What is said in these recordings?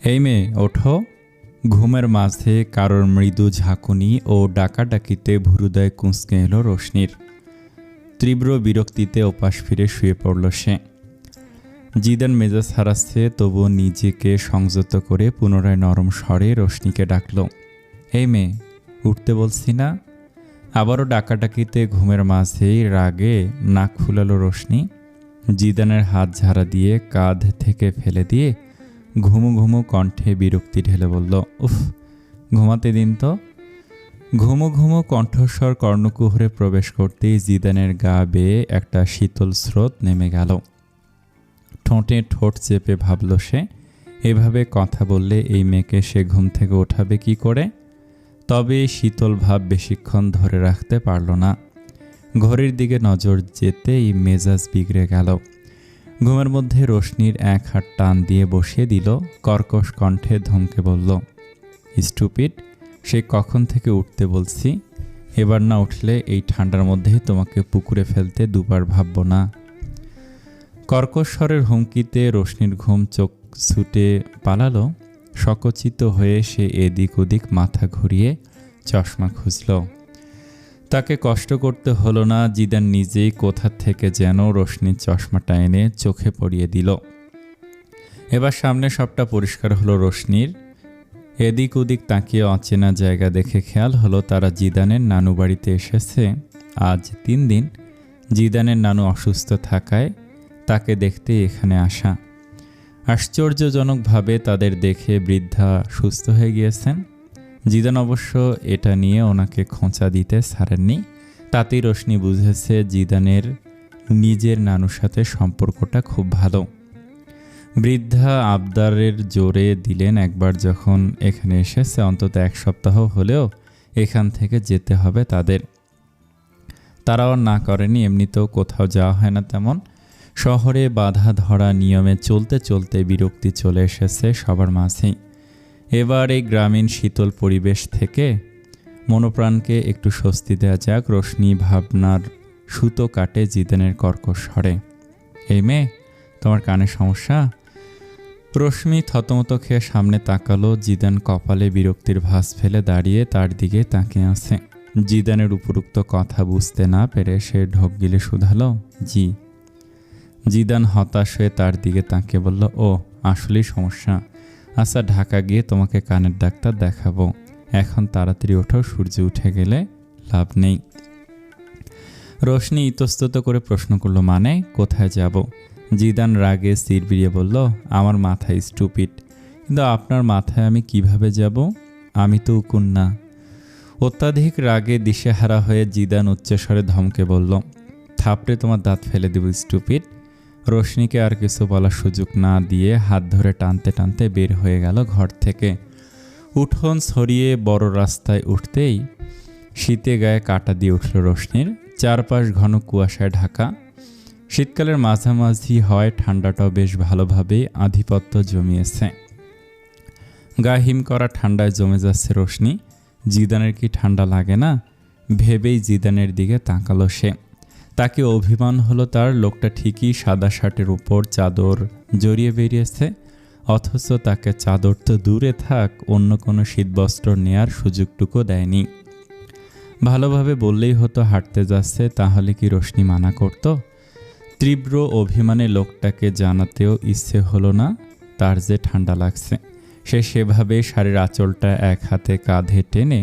এই মেয়ে ওঠো। ঘুমের মাঝে কারোর মৃদু ঝাঁকুনি ও ডাকাডাকিতে ভুরুদয় কুঁচকে এলো রোশনির। তীব্র বিরক্তিতে ওপাশ ফিরে শুয়ে পড়ল সে। জিদান মেজাজ হারাচ্ছে, তবুও নিজেকে সংযত করে পুনরায় নরম স্বরে রোশনিকে ডাকল। এই মেয়ে উঠতে বলছি না। আবারও ডাকাডাকিতে ঘুমের মাঝেই রাগে নাক ফুলালো রোশনি। জিদানের হাত ঝাড়া দিয়ে কাঁধ থেকে ফেলে দিয়ে ঘুমু ঘুমু কণ্ঠে বিরক্তি ঢেলে বলল, উফ, ঘুমাতে দিন তো। ঘুমু ঘুমু কণ্ঠস্বর কর্ণকুহরে প্রবেশ করতেই জিদানের গা বেয়ে একটা শীতল স্রোত নেমে গেল। ঠোঁটে ঠোঁট চেপে ভাবল সে, এভাবে কথা বললে এই মেয়েকে সে ঘুম থেকে ওঠাবে কি করে। তবে শীতল ভাব বেশিক্ষণ ধরে রাখতে পারল না। ঘড়ির দিকে নজর যেতেই মেজাজ বিগড়ে গেল। ঘুমের মধ্যে রোশনির এক হাত টান দিয়ে বসিয়ে দিল। কর্কশ কণ্ঠে ধমকে বলল, স্টুপিড, সে কখন থেকে উঠতে বলছি। এবার না উঠলে এই ঠান্ডার মধ্যেই তোমাকে পুকুরে ফেলতে দুবার ভাবব না। কর্কশ স্বরের হুমকিতে রোশনির ঘুম চোখ ছুটে পালালো। সকচিত হয়ে সে এদিক ওদিক মাথা ঘুরিয়ে চশমা খুঁজল। তাকে কষ্ট করতে হলো না। জিদান নিজেই কোথা থেকে যেন রোশনির চশমাটা এনে চোখে পড়িয়ে দিল। এবার সামনে সবটা পরিষ্কার হলো রোশনির। এদিক ওদিক তাকিয়ে অচেনা জায়গা দেখে খেয়াল হলো তারা জিদানের নানু বাড়িতে এসেছে। আজ 3 দিন। জিদানের নানু অসুস্থ থাকায় তাকে দেখতে এখানে আসা। আশ্চর্যজনকভাবে তাদের দেখে বৃদ্ধা সুস্থ হয়ে গিয়েছেন। জিদান অবশ্য এটা নিয়ে ওনাকে খোঁচা দিতে ছাড়েননি। তাতেই রোশনি বুঝেছে জিদানের নিজের নানুর সাথে সম্পর্কটা খুব ভালো। বৃদ্ধা আবদারের জোরে দিলেন, একবার যখন এখানে এসেছে অন্তত 1 সপ্তাহ হলেও এখান থেকে যেতে হবে তাদের। তারাও না করেনি। এমনিতেও কোথাও যাওয়া হয় না তেমন। শহরে বাধা ধরা নিয়মে চলতে চলতে বিরক্তি চলে এসেছে সবার মাঝেই। এবার এই গ্রামীণ শীতল পরিবেশ থেকে মনোপ্রাণকে একটু স্বস্তি দেওয়া যাক। রোশনি ভাবনার সুতো কাটে জিদানের কর্কশ স্বরে, এই মেয়ে তোমার কানে সমস্যা। রশ্মি থতমত খেয়ে সামনে তাকালো। জিদান কপালে বিরক্তির ভাঁজ ফেলে দাঁড়িয়ে তার দিকে তাকিয়ে আছে। জিদানের উপরোক্ত কথা বুঝতে না পেরে সে ঢোক গিলে শুধালো, জি। জিদান হতাশ হয়ে তার দিকে তাকিয়ে বলল, ও আসলেই সমস্যা। আচ্ছা, ঢাকা গিয়ে তোমাকে কানের ডাক্তার দেখাবো। এখন তাড়াতাড়ি ওঠো, সূর্য উঠে গেলে লাভ নেই। রোশনি ইতস্তত করে প্রশ্ন করল, মানে কোথায় যাব? জিদান রাগে চিরবিড়িয়ে বলল, আমার মাথায় স্টুপিড, কিন্তু আপনার মাথায় আমি কিভাবে যাব? আমি তো উকুন না। অত্যাধিক রাগে দিশেহারা হয়ে জিদান উচ্চস্বরে ধমকে বলল, থাপড়ে তোমার দাঁত ফেলে দেব স্টুপিড। রোশনিকে আর কিছু বলার সুযোগ না দিয়ে হাত ধরে টানতে টানতে বের হয়ে গেল ঘর থেকে। উঠোন ছড়িয়ে বড় রাস্তায় উঠতেই শীতে গায়ে কাটা দিয়ে উঠল রোশনির। চারপাশ ঘন কুয়াশায় ঢাকা। শীতকালের মাঝামাঝি হয়, ঠান্ডাটাও বেশ ভালোভাবে আধিপত্য জমিয়েছে। গা হিম করা ঠান্ডায় জমে যাচ্ছে রোশনি। জিদানের কি ঠান্ডা লাগে না ভেবেই জিদানের দিকে তাকালো সে। তাকে অভিমান হলো তার। লোকটা ঠিকই সাদা শার্টের উপর চাদর জড়িয়ে বেরিয়েছে, অথচ তাকে চাদর তো দূরে থাক, অন্য কোনো শীতবস্ত্র নেয়ার সুযোগটুকু দেয়নি। ভালোভাবে বললেই হতো হাঁটতে যাচ্ছে, তাহলে কি রোশনি মানা করত? তীব্র অভিমানে লোকটাকে জানাতেও ইচ্ছে হলো না তার যে ঠান্ডা লাগছে। সে সেভাবে শাড়ির আঁচলটা এক হাতে কাঁধে টেনে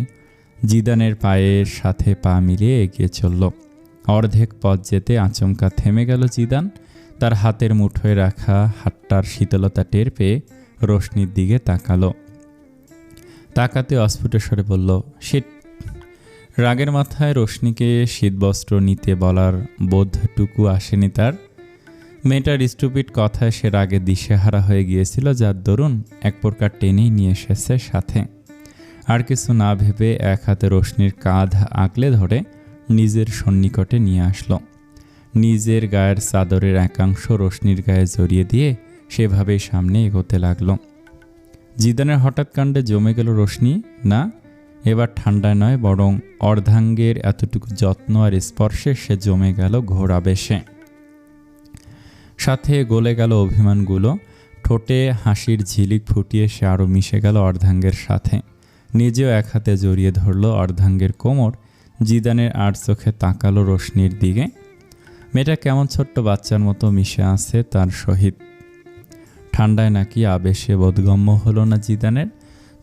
জিদানের পায়ের সাথে পা মিলিয়ে এগিয়ে চলল। অর্ধেক পথ যেতে আচমকা থেমে গেল জিদান। তার হাতের মুঠোয় রাখা হাতটার শীতলতা টের পেয়ে রোশনির দিকে তাকালো। তাকাতে অস্ফুট স্বরে বলল, শীত। রাগের মাথায় রোশনিকে শীতবস্ত্র নিতে বলার বোধটুকু আসেনি তার। মেয়েটার স্টুপিড কথায় সে রাগে দিশেহারা হয়ে গিয়েছিল, যার দরুন এক প্রকার টেনেই নিয়ে এসেছে সাথে। আর কিছু না ভেবে এক হাতে রোশনির কাঁধ আঁকলে ধরে নিজের সন্নিকটে নিয়ে আসলো। নিজের গায়ের চাদরের একাংশ রোশনির গায়ে জড়িয়ে দিয়ে সেভাবেই সামনে এগোতে লাগলো। জিদানের হঠাৎ কাণ্ডে জমে গেল রোশনি। না, এবার ঠান্ডায় নয়, বরং অর্ধাঙ্গের এতটুকু যত্ন আর স্পর্শে সে জমে গেল ঘোর আবেশে। সাথে গলে গেল অভিমানগুলো। ঠোঁটে হাসির ঝিলিক ফুটিয়ে সে আরও মিশে গেল অর্ধাঙ্গের সাথে। নিজেও এক হাতে জড়িয়ে ধরল অর্ধাঙ্গের কোমর। জিদানের আর চোখে তাকালো রোশনির দিকে। মেয়েটা কেমন ছোট্ট বাচ্চার মতো মিশে আছে তার সহিত। ঠান্ডায় নাকি আবেশে বোধগম্য হলো না জিদানের,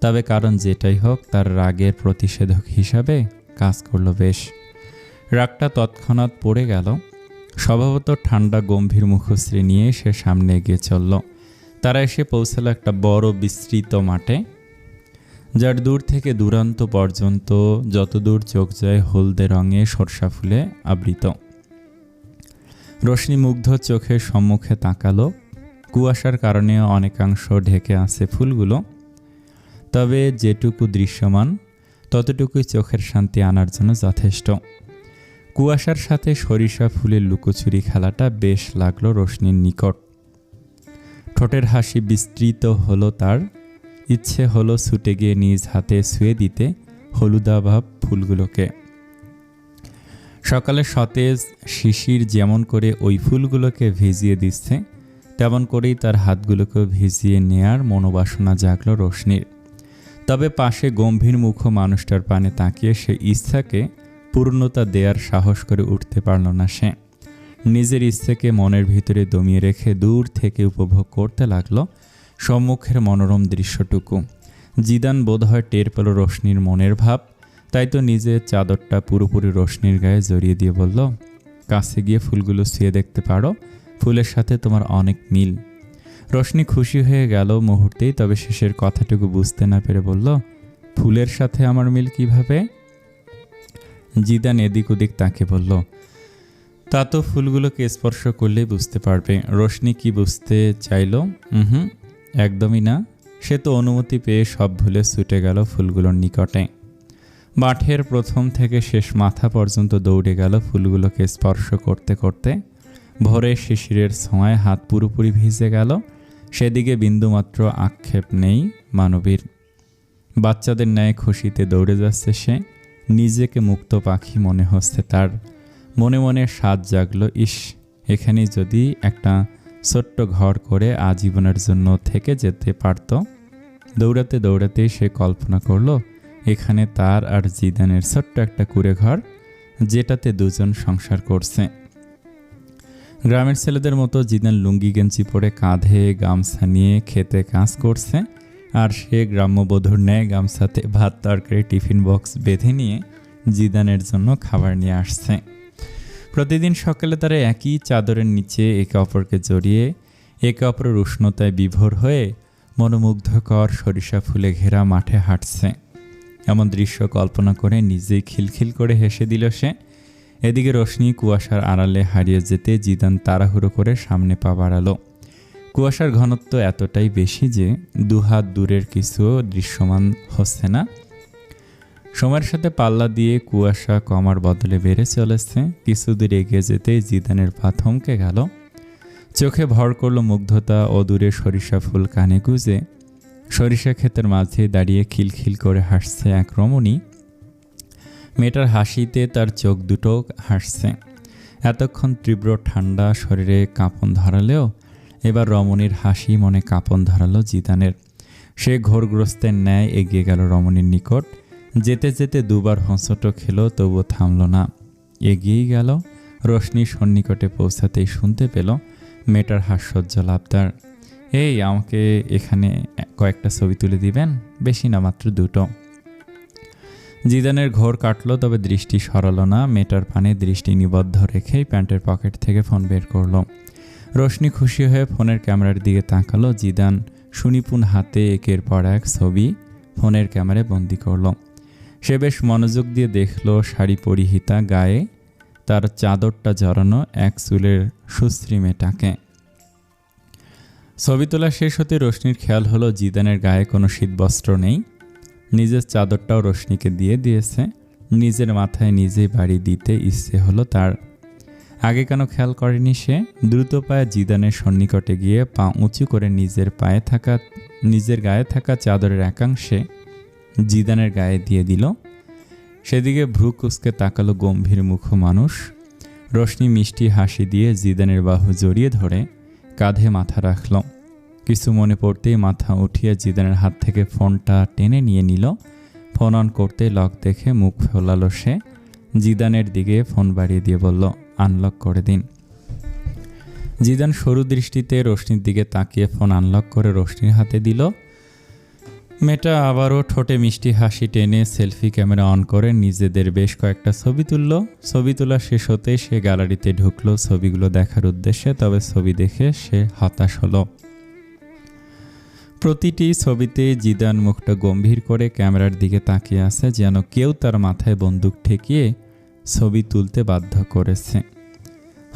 তবে কারণ যেটাই হোক তার রাগের প্রতিষেধক হিসাবে কাজ করলো বেশ। রাগটা তৎক্ষণাৎ পড়ে গেল। স্বভাবত ঠান্ডা গম্ভীর মুখশ্রী নিয়ে সে সামনে এগিয়ে চলল। তারা এসে পৌঁছালো একটা বড় বিস্তৃত মাঠে, যার দূর থেকে দূরান্ত পর্যন্ত যতদূর চোখ যায় হলদে রঙে সরষা ফুলে আবৃত। রোশনি মুগ্ধ চোখে সম্মুখে তাকালো। কুয়াশার কারণে অনেকাংশ ঢেকে আছে ফুলগুলো, তবে যেটুকু দৃশ্যমান ততটুকুই চোখের শান্তি আনার জন্য যথেষ্ট। কুয়াশার সাথে সরিষা ফুলের লুকোচুরি খেলাটা বেশ লাগলো রোশনির নিকট। ঠোঁটের হাসি বিস্তৃত হলো তার। ইচ্ছে হলো ছুটে গিয়ে নিজ হাতে ছুঁয়ে দিতে হলুদাভাব ফুলগুলোকে। সকালে সতেজ শিশির যেমন করে ওই ফুলগুলোকে ভিজিয়ে দিচ্ছে, তেমন করেই তার হাতগুলোকে ভিজিয়ে নেয়ার মনোবাসনা জাগল রোশনির। তবে পাশে গম্ভীর মুখ মানুষটার পানে তাকিয়ে সে ইচ্ছাকে পূর্ণতা দেওয়ার সাহস করে উঠতে পারল না সে। নিজের ইচ্ছেকে মনের ভিতরে দমিয়ে রেখে দূর থেকে উপভোগ করতে লাগলো সম্মুখের মনোরম দৃশ্যটুকু। জিদান বোধহয় টের পেল রোশনির মনের ভাব, তাই তো নিজের চাদরটা পুরোপুরি রোশনির গায়ে জড়িয়ে দিয়ে বলল, কাছে গিয়ে ফুলগুলো ছুঁয়ে দেখতে পারো, ফুলের সাথে তোমার অনেক মিল। রোশনি খুশি হয়ে গেল মুহূর্তেই, তবে শেষের কথাটুকু বুঝতে না পেরে বলল, ফুলের সাথে আমার মিল কিভাবে? জিদান এদিক ওদিক তাকে বলল, তা তো ফুলগুলোকে স্পর্শ করলেই বুঝতে পারবে। রোশনি কি বুঝতে চাইল? একদমই না। সে তো অনুমতি পেয়ে সব ভুলে ছুটে গেল ফুলগুলোর নিকটে। মাঠের প্রথম থেকে শেষ মাথা পর্যন্ত দৌড়ে গেল ফুলগুলোকে স্পর্শ করতে করতে। ভোরে শিশিরের ছোঁয়ায় হাত পুরোপুরি ভিজে গেল। সেদিকে বিন্দুমাত্র আক্ষেপ নেই মানবীর। বাচ্চাদের ন্যায় খুশিতে দৌড়ে যাচ্ছে সে। নিজেকে মুক্ত পাখি মনে হচ্ছে তার। মনে মনে স্বাদ জাগলো, ইস, এখানেই যদি একটা ছোট্ট ঘর করে আজীবনের জন্য থেকে যেতে পারত। দৌড়াতে দৌড়াতেই সে কল্পনা করল, এখানে তার আর জিদানের ছোট্ট একটা কুঁড়ে ঘর, যেটাতে দুজন সংসার করছে। গ্রামের ছেলেদের মতো জিদান লুঙ্গি গেঞ্জি পরে কাঁধে গামছা নিয়ে খেতে কাজ করছে, আর সে গ্রাম্যবধূর ন্যায় গামছাতে ভাত তরকারি টিফিন বক্স বেঁধে নিয়ে জিদানের জন্য খাবার নিয়ে আসছে। প্রতিদিন সকালে তারা একই চাদরের নিচে একে অপরকে জড়িয়ে একে অপরের উষ্ণতায় বিভোর হয়ে মনোমুগ্ধকর সরিষা ফুলে ঘেরা মাঠে হাঁটছে। এমন দৃশ্য কল্পনা করে নিজেই খিলখিল করে হেসে দিল সে। এদিকে রোশনি কুয়াশার আড়ালে হারিয়ে যেতে জিদান তাড়াহুড়ো করে সামনে পা বাড়ালো। কুয়াশার ঘনত্ব এতটাই বেশি যে দুহাত দূরের কিছুও দৃশ্যমান হচ্ছে না। সময়ের সাথে পাল্লা দিয়ে কুয়াশা কমার বদলে বেড়ে চলেছে। কিছু দূর এগিয়ে যেতেই জিদানের পা থমকে গেল। চোখে ভর করল মুগ্ধতা ও দূরে সরিষা ফুল কানে গুঁজে। সরিষা ক্ষেতের মাঝে দাঁড়িয়ে খিলখিল করে হাসছে এক রমণী। মেয়েটার হাসিতে তার চোখ দুটো হাসছে। এতক্ষণ তীব্র ঠান্ডা শরীরে কাঁপন ধরালেও এবার রমণীর হাসি মনে কাঁপন ধরালো জিদানের। সে ঘোরগ্রস্তের ন্যায় এগিয়ে গেল রমণীর নিকট। যেতে যেতে দুবার হোঁচটো খেল, তবুও থামল না, এগিয়েই গেল। রোশনির সন্নিকটে পৌঁছাতেই শুনতে পেল মেয়েটার হাস্যোজ্জ্বল আবদার, এই আমাকে এখানে কয়েকটা ছবি তুলে দিবেন, বেশি না, মাত্র দুটো। জিদানের ঘোর কাটল, তবে দৃষ্টি সরালো না। মেয়েটার পানে দৃষ্টি নিবদ্ধ রেখেই প্যান্টের পকেট থেকে ফোন বের করলো। রোশনি খুশি হয়ে ফোনের ক্যামেরার দিকে তাকালো। জিদান সুনিপুণ হাতে একের পর এক ছবি ফোনের ক্যামেরায় বন্দি করল। সে বেশ মনোযোগ দিয়ে দেখল শাড়ি পরিহিতা, গায়ে তার চাদরটা জড়ানো এক চুলের সুশ্রী মেয়েটাকে। ছবি তোলা শেষ হতে রোশনির খেয়াল হলো জিদানের গায়ে কোনো শীতবস্ত্র নেই। নিজের চাদরটাও রোশনিকে দিয়ে দিয়েছে। নিজের মাথায় নিজেই বাড়ি দিতে ইচ্ছে হলো তার। আগে কেন খেয়াল করেনি সে? দ্রুত পায়ে জিদানের সন্নিকটে গিয়ে পা উঁচু করে নিজের গায়ে থাকা চাদরের একাংশে জিদানের গায়ে দিয়ে দিল। সেদিকে ভ্রু কুঁচকে তাকালো গম্ভীর মুখ মানুষ। রোশনি মিষ্টি হাসি দিয়ে জিদানের বাহু জড়িয়ে ধরে কাঁধে মাথা রাখল। কিছু মনে পড়তেই মাথা উঠিয়ে জিদানের হাত থেকে ফোনটা টেনে নিয়ে নিল। ফোন অন করতে লক দেখে মুখ ফোলালো সে। জিদানের দিকে ফোন বাড়িয়ে দিয়ে বলল, আনলক করে দিন। জিদান সরু দৃষ্টিতে রোশনির দিকে তাকিয়ে ফোন আনলক করে রোশনির হাতে দিল। মেয়েটা আবারও ঠোঁটে মিষ্টি হাসি টেনে সেলফি ক্যামেরা অন করে নিজেদের বেশ কয়েকটা ছবি তুলল। ছবি তোলা শেষ হতেই সে গ্যালারিতে ঢুকলো ছবিগুলো দেখার উদ্দেশ্যে। তবে ছবি দেখে সে হতাশ হলো। প্রতিটি ছবিতে জিদান মুখটা গম্ভীর করে ক্যামেরার দিকে তাকিয়ে আছে, যেন কেউ তার মাথায় বন্দুক ঠেকিয়ে ছবি তুলতে বাধ্য করেছে।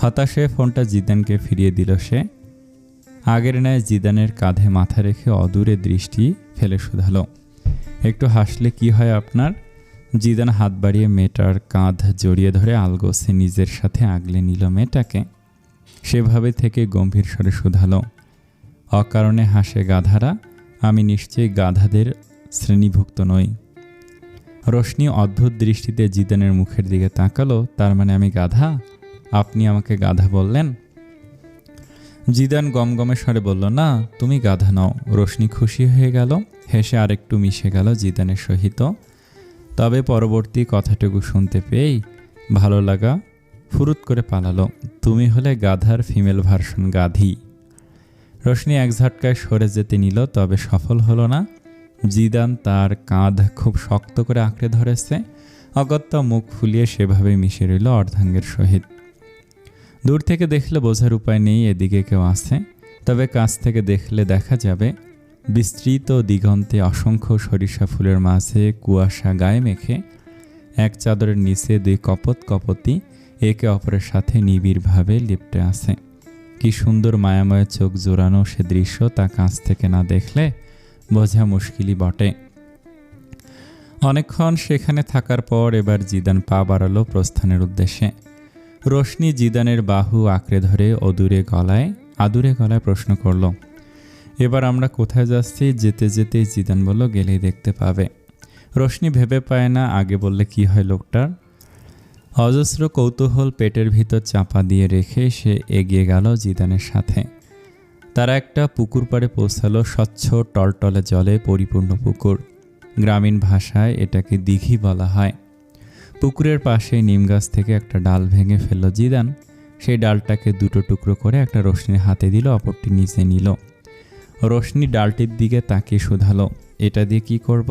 হতাশে ফোনটা জিদানকে ফিরিয়ে দিল সে। আগের ন্যায় জিদানের কাঁধে মাথা রেখে অদূরে দৃষ্টি ফেলে শুধালো, একটু হাসলে কি হয় আপনার? জিদান হাত বাড়িয়ে মেয়েটার কাঁধ জড়িয়ে ধরে আলগোছে নিজের সাথে আগলে নিল মেয়েটাকে। সেভাবে থেকে গম্ভীর স্বরে শুধালো, অকারণে হাসে গাধারা, আমি নিশ্চয়ই গাধাদের শ্রেণীভুক্ত নই। রোশনি অদ্ভুত দৃষ্টিতে জিদানের মুখের দিকে তাকালো। তার মানে আমি গাধা? আপনি আমাকে গাধা বললেন? জিদান গমগমে স্বরে বলল, না তুমি গাধা নও। রোশনি খুশি হয়ে গেল, হেসে আরেকটু মিশে গেল জিদানের সহিত। তবে পরবর্তী কথাটুকু শুনতে পেয়েই ভালো লাগা ফুরুত করে পালালো, তুমি হলে গাধার ফিমেল ভার্সন গাধি। রোশনি এক ঝটকায় সরে যেতে নিল, তবে সফল হলো না। জিদান তার কাঁধ খুব শক্ত করে আঁকড়ে ধরেছে। অগত্যা মুখ ফুলিয়ে সেভাবে মিশে রইল অর্ধাঙ্গের সহিত। দূর থেকে দেখলে বোঝার উপায় নেই এদিকে কেউ আছে, তবে কাছ থেকে দেখলে দেখা যাবে বিস্তৃত দিগন্তে অসংখ্য সরিষা ফুলের মাঝে কুয়াশা গায়ে মেখে এক চাদরের নিচে দুই কপতি একে অপরের সাথে নিবিড়ভাবে লিপ্টে আছে। কি সুন্দর মায়াময় চোখ জোড়ানো সে দৃশ্য, তা কাছ থেকে না দেখলে বোঝা মুশকিলই বটে। অনেকক্ষণ সেখানে থাকার পর এবার জিদান পা বাড়ালো প্রস্থানের উদ্দেশ্যে। রোশনি জিদানের বাহু আঁকড়ে ধরে আদুরে গলায় প্রশ্ন করল, এবার আমরা কোথায় যাচ্ছি? যেতে যেতে জিদান বলল, গেলেই দেখতে পাবে। রোশনি ভেবে পায় না আগে বললে কি হয় লোকটার। অজস্র কৌতূহল পেটের ভিতর চাপা দিয়ে রেখে সে এগিয়ে গেল জিদানের সাথে। তারা একটা পুকুর পাড়ে পৌঁছালো, স্বচ্ছ টলটলে জলে পরিপূর্ণ পুকুর। গ্রামীণ ভাষায় এটাকে দিঘি বলা হয়। পুকুরের পাশে নিম গাছ থেকে একটা ডাল ভেঙে ফেলল জিদান। সেই ডালটাকে দুটো টুকরো করে একটা রোশনির হাতে দিল, অপরটি নিচে নিল। রোশনি ডালটির দিকে তাকিয়ে শুধালো, এটা দিয়ে কি করব?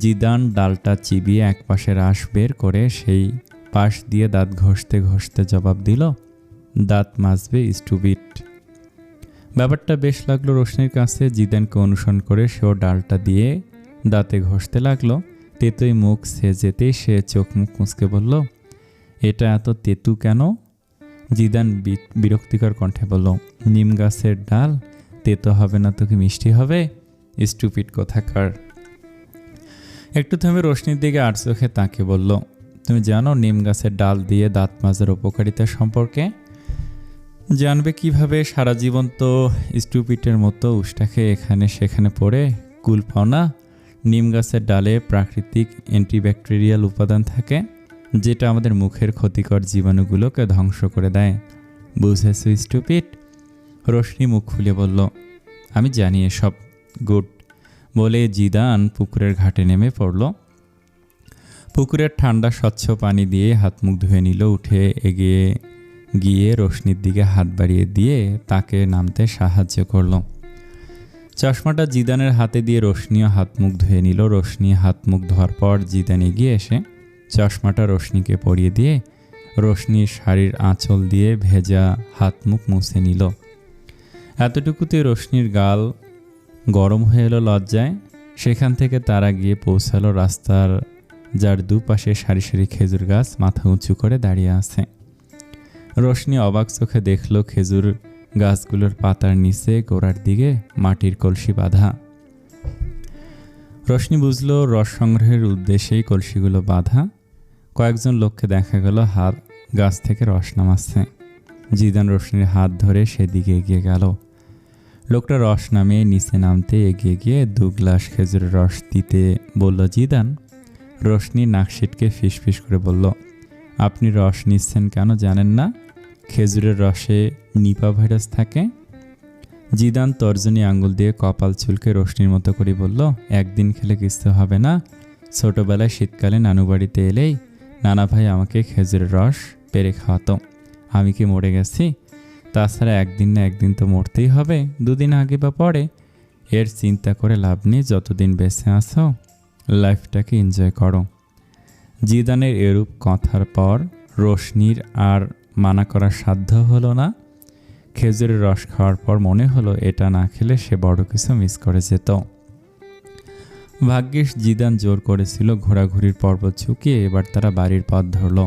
জিদান ডালটা চিবিয়ে এক পাশে রাশ বের করে সেই পাশ দিয়ে দাঁত ঘষতে ঘষতে জবাব দিল, দাঁত মাজবে স্টুপিড। ব্যাপারটা বেশ লাগলো রোশনির কাছে। জিদানকে অনুসরণ করে সেও ডালটা দিয়ে দাঁতে ঘষতে লাগলো। তেতোই মুখ যেতেই সে চোখ মুখ মুচকে বলল, এটা এত তেতু কেন? জিদান বিরক্তিকর কণ্ঠে বলল, নিম গাছের ডাল, তেতো হবে না তো কি মিষ্টি হবে? স্টুপিড কোথাকার। একটু থেমে রোশনির দিকে আর চোখে তাকে বলল, তুমি জানো নিম গাছের ডাল দিয়ে দাঁত মাজার উপকারিতা সম্পর্কে? জানবে কিভাবে? সারা জীবন তো স্টুপিটের মতো উষ্টাকে এখানে সেখানে পড়ে কুল পাও না। নিম গাছের ডালে প্রাকৃতিক অ্যান্টিব্যাকটেরিয়াল উপাদান থাকে, যেটা আমাদের মুখের ক্ষতিকর জীবাণুগুলোকে ধ্বংস করে দেয়। বুঝেছো স্টুপিড? রোশনি মুখ খুলে বলল, আমি জানি এসব। গুড বলে জিদান পুকুরের ঘাটে নেমে পড়ল। পুকুরের ঠান্ডা স্বচ্ছ পানি দিয়ে হাত মুখ ধুয়ে নিল। উঠে এগিয়ে গিয়ে রোশনির দিকে হাত বাড়িয়ে দিয়ে তাকে নামতে সাহায্য করল। চশমাটা জিদানের হাতে দিয়ে রোশনিও হাত মুখ ধুয়ে নিল। রোশনি হাত মুখ ধোয়ার পর জিদান এগিয়ে এসে চশমাটা রোশনিকে পরিয়ে দিয়ে রোশনির শাড়ির আঁচল দিয়ে ভেজা হাত মুখ মুছে নিল। এতটুকুতে রোশনির গাল গরম হয়ে এলো লজ্জায়। সেখান থেকে তারা গিয়ে পৌঁছালো রাস্তার যার দুপাশে সারি সারি খেজুর গাছ মাথা উঁচু করে দাঁড়িয়ে আছে। রোশনি অবাক চোখে দেখল খেজুর গাছগুলোর পাতার নিচে গোড়ার দিকে মাটির কলসি বাঁধা। রোশনি বুঝল রস সংগ্রহের উদ্দেশ্যেই কলসিগুলো বাঁধা। কয়েকজন লোককে দেখা গেল হাত গাছ থেকে রস নামাচ্ছে। জিদান রোশনির হাত ধরে সেদিকে এগিয়ে গেল। লোকটা রস নামিয়ে নিচে নামতে এগিয়ে গিয়ে 2 গ্লাস খেজুরের রস দিতে বলল জিদান। রোশনি নাক সিটকে ফিসফিস করে বলল, আপনি রস নিচ্ছেন কেন জানেন না? খেজুরের রসে নিপা ভাইরাস থাকে। জিদান তর্জনী আঙ্গুল দিয়ে কপাল চুলকে রোশনির মতো করে বলল, একদিন খেলে কিছু হবে না। ছোটবেলায় শীতকালে নানু বাড়িতে এলেই নানা ভাই আমাকে খেজুরের রস পেরে খাওয়াতো। আমি কি মরে গেছি? তাছাড়া একদিন না একদিন তো মরতেই হবে, দুদিন আগে বা পরে। এর চিন্তা করে লাভ নেই, যতদিন বেঁচে আছো লাইফটাকে এনজয় করো। জিদানের এরূপ কথার পর রোশনির আর মানা করার সাধ্য হলো না। খেজুরের রস খাওয়ার পর মনে হলো এটা না খেলে সে বড় কিছু মিস করে যেত। ভাগ্যিস জিদান জোর করেছিল ঘোরাঘুরির পর্বত চুকিয়ে এবার তারা বাড়ির পথ ধরল।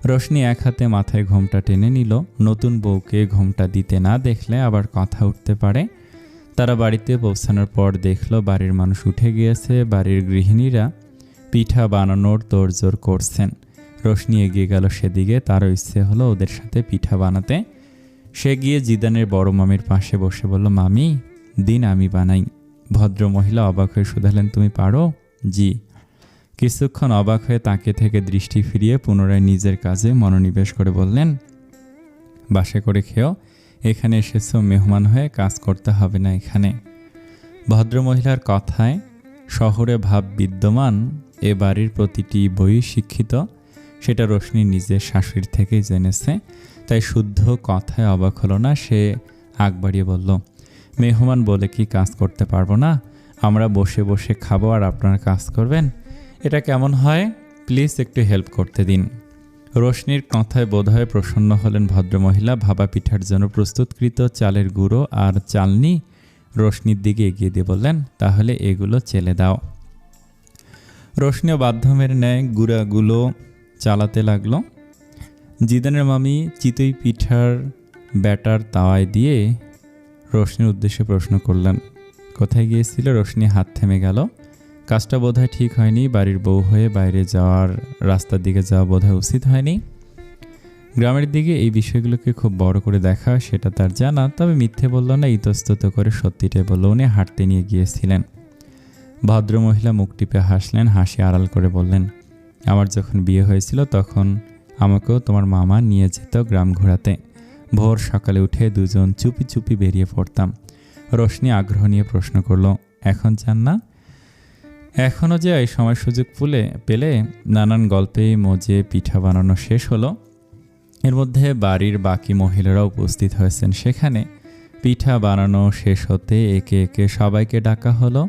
রোশনি এক হাতে মাথায় ঘোমটা টেনে নিল, নতুন বউকে ঘোমটা দিতে না দেখলে আবার কথা উঠতে পারে। তারা বাড়িতে পৌঁছানোর পর দেখল বাড়ির মানুষ উঠে গিয়েছে, বাড়ির গৃহিণীরা পিঠা বানানোর তোড়জোড় করছেন। রোশনি এগিয়ে গেল সেদিকে, তারও ইচ্ছে হলো ওদের সাথে পিঠা বানাতে। সে গিয়ে জিদানের বড় মামির পাশে বসে বলল, মামি দিন আমি বানাই। ভদ্রমহিলা অবাক হয়ে শুধালেন, তুমি পারো? জি। কিছুক্ষণ অবাক হয়ে তাকে থেকে দৃষ্টি ফিরিয়ে পুনরায় নিজের কাজে মনোনিবেশ করে বললেন, বাসে করে খেও, এখানে এসেছো মেহমান হয়ে, কাজ করতে হবে না এখানে। ভদ্রমহিলার কথায় শহরে ভাব বিদ্যমান, এ বাড়ির প্রতিটি বই শিক্ষিত, সেটা রোশনি নিজের শাশুড়ির থেকেই জেনেছে। তাই শুদ্ধ কথায় অবাক হলো না। সে আগ বাড়িয়ে বলল, মেহমান বলে কি কাজ করতে পারবো না? আমরা বসে বসে খাবো আর আপনারা কাজ করবেন, এটা কেমন হয়? প্লিজ একটু হেল্প করতে দিন। রোশনির কথায় বোধহয় প্রসন্ন হলেন ভদ্রমহিলা। ভাপা পিঠার জন্য প্রস্তুতকৃত চালের গুঁড়ো আর চালনি রোশনির দিকে এগিয়ে দিয়ে বললেন, তাহলে এগুলো চেলে দাও। রোশনিও বাধ্যমের ন্যায় গুঁড়াগুলো চালাতে লাগলো। জিদানের মামি চিতই পিঠার ব্যাটার তাওয়ায় দিয়ে রোশনির উদ্দেশ্যে প্রশ্ন করলেন, কোথায় গিয়েছিল? রোশনি হাত থেমে গেল। কাজটা বোধহয় ঠিক হয়নি, বাড়ির বউ হয়ে বাইরে যাওয়ার রাস্তার দিকে যাওয়া বোধহয় উচিত হয়নি। গ্রামের দিকে এই বিষয়গুলোকে খুব বড় করে দেখা সেটা তার জানা, তবে মিথ্যে বলল না, ইতস্তত করে সত্যিটাই বলল। উনি হাঁটতে নিয়ে গিয়েছিলেন। ভদ্রমহিলা মুখ টিপে হাসলেন, হাসি আড়াল করে বললেন, আমার যখন বিয়ে হয়েছিল তখন আমাকেও তোমার মামা নিয়ে যেত গ্রাম ঘোরাতে। ভোর সকালে উঠে দুজন চুপি চুপি বেরিয়ে পড়তাম। রোশনি আগ্রহ নিয়ে প্রশ্ন করল, এখন চান না? এখনও যে এই সময় সুযোগ পেলে নানান গল্পে মজে পিঠা বানানো শেষ হলো। এর মধ্যে বাড়ির বাকি মহিলারা উপস্থিত হয়েছেন সেখানে। পিঠা বানানো শেষ হতে একে একে সবাইকে ডাকা হলো।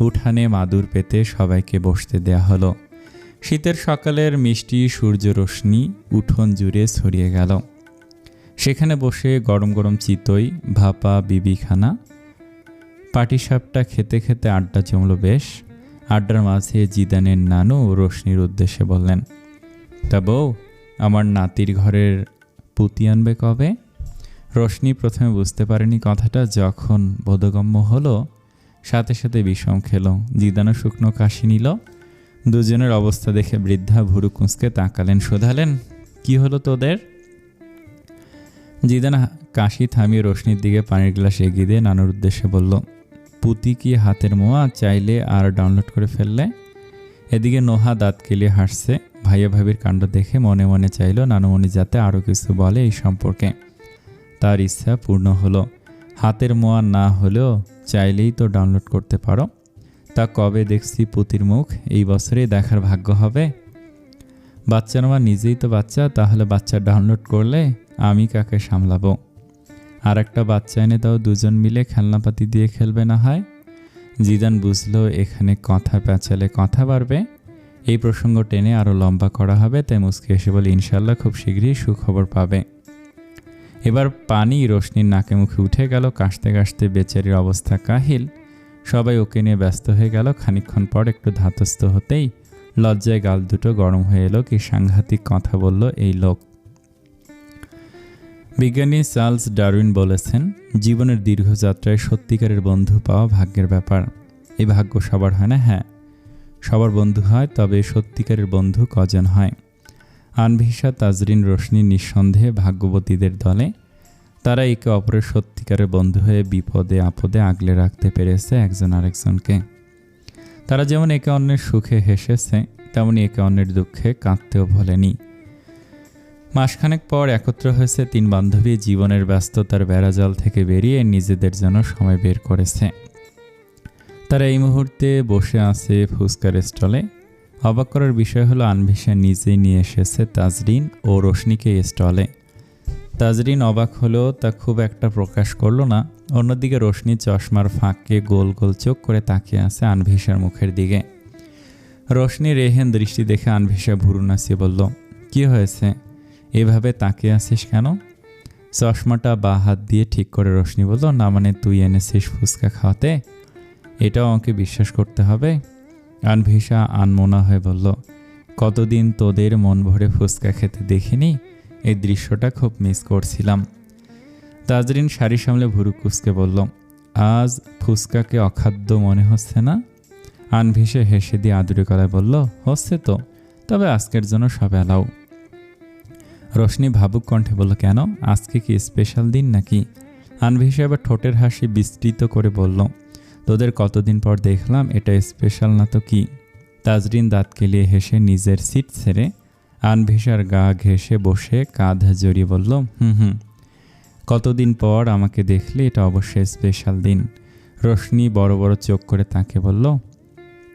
উঠানে মাদুর পেতে সবাইকে বসতে দেয়া হলো। শীতের সকালের মিষ্টি সূর্য রশ্মি উঠোন জুড়ে ছড়িয়ে গেল। সেখানে বসে গরম গরম চিতই, ভাপা বিবিখানা, পাটিসাপটা খেতে খেতে আড্ডা জমল বেশ। আড্ডার মাঝে জিদানের নানু রোশনির উদ্দেশ্যে বললেন, তা বউ, আমার নাতির ঘরের পুঁতি আনবে কবে? রোশনি প্রথমে বুঝতে পারেনি কথাটা, যখন বোধগম্য হলো সাথে সাথে বিষম খেল। জিদানও শুকনো কাশি নিল। দুজনের অবস্থা দেখে বৃদ্ধা ভুরু কুঁচকে তাকালেন, শোধালেন, কি হলো তোদের? জিদান কাশি থামিয়ে রোশনির দিকে পানির গ্লাস এগিয়ে দিয়ে নানুর উদ্দেশ্যে বলল, পুঁতি কি হাতের মোয়া? চাইলে আর ডাউনলোড করে ফেললে। এদিকে নোহা দাঁত কেলিয়ে হাসছে। ভাইয়া ভাবির কাণ্ড দেখে মনে মনে চাইল নানুমণি যাতে আরও কিছু বলে এই সম্পর্কে। তার ইচ্ছা পূর্ণ হলো। হাতের মোয়া না হলেও চাইলেই তো ডাউনলোড করতে পারো। তা কবে দেখছি পুঁতির মুখ? এই বছরেই দেখার ভাগ্য হবে। বাচ্চার মা নিজেই তো বাচ্চা, তাহলে বাচ্চা ডাউনলোড করলে আমি কাকে সামলাবো? আর একটা বাচ্চা এনে দাও, দুজন মিলে খেলনাপাতি দিয়ে খেলবে না হয়। জিদান বুঝলো এখানে কথা পেঁচালে কথা বাড়বে, এই প্রসঙ্গ টেনে আরও লম্বা করা হবে, তাই মুচকি এসে বলে, ইনশাল্লাহ খুব শীঘ্রই সুখবর পাবে। এবার পানি রোশনির নাকে মুখে উঠে গেল। কাশতে কাশতে বেচারির অবস্থা কাহিল। সবাই ওকে নিয়ে ব্যস্ত হয়ে গেল। খানিকক্ষণ পর একটু ধাতস্থ হতেই লজ্জায় গাল দুটো গরম হয়ে এলো। কি সাংঘাতিক কথা বলল এই লোক। বিজ্ঞানী চার্লস ডারউইন বলেছেন, জীবনের দীর্ঘযাত্রায় সত্যিকারের বন্ধু পাওয়া ভাগ্যের ব্যাপার। এই ভাগ্য সবার হয় না। হ্যাঁ, সবার বন্ধু হয়, তবে সত্যিকারের বন্ধু কজন হয়? আনভিশা তাজরিন রোশনি নিঃসন্দেহে ভাগ্যবতীদের দলে। তারা একে অপরের সত্যিকারের বন্ধু হয়ে বিপদে আপদে আগলে রাখতে পেরেছে একজন আরেকজনকে। তারা যেমন একে অন্যের সুখে হেসেছে, তেমনি একে অন্যের দুঃখে কাঁদতেও ভোলেনি। মাসখানেক পর একত্র হয়েছে 3 বান্ধবী। জীবনের ব্যস্ততার বেড়াজাল থেকে বেরিয়ে নিজেদের জন্য সময় বের করেছে। তারা এই মুহূর্তে বসে আছে ফুচকার স্টলে। অবাক করার বিষয় হলো আনভিশা নিজেই নিয়ে এসেছে তাজরিন ও রোশনিকে স্টলে। তাজরিন অবাক হলেও তা খুব একটা প্রকাশ করল না। অন্যদিকে রোশনি চশমার ফাঁকে গোল গোল চোখ করে তাকিয়ে আছে আনভিশার মুখের দিকে। রোশনি রেহেন দৃষ্টি দেখে আনভিশা ভুরু নাচিয়ে বলল, কি হয়েছে, এভাবে তাকিয়ে আছিস কেন? চশমাটা বা হাত দিয়ে ঠিক করে রোশনি বলল, না মানে তুই এনেছিস ফুচকা খাওয়াতে, এটাও আমাকে বিশ্বাস করতে হবে? আনভিশা আনমনা হয়ে বলল, কতদিন তোদের মন ভরে ফুচকা খেতে দেখিনি, এই দৃশ্যটা খুব মিস করছিলাম। তাজরিন শাড়ি সামলে ভুরু কুঁচকে বলল, আজ ফুচকাকে অখাদ্য মনে হচ্ছে না? আনভিশা হেসে দিয়ে আদুরে গলায় বলল, হচ্ছে তো, তবে আজকের জন্য সব এলাও। রোশনি ভাবুক কণ্ঠে বলল, কেন, আজকে কি স্পেশাল দিন নাকি? আনভিশা এবার ঠোঁটের হাসি বিস্তৃত করে বলল, তোদের কতদিন পর দেখলাম, এটা স্পেশাল না তো কি? তাজরিন দাঁত কেলিয়ে হেসে নিজের সিট ছেড়ে আনভিশার গা ঘেঁষে বসে কাঁধ জড়িয়ে বলল, হুম, কতদিন পর আমাকে দেখলে এটা অবশ্যই স্পেশাল দিন। রোশনি বড় বড় চোখ করে তাকে বলল,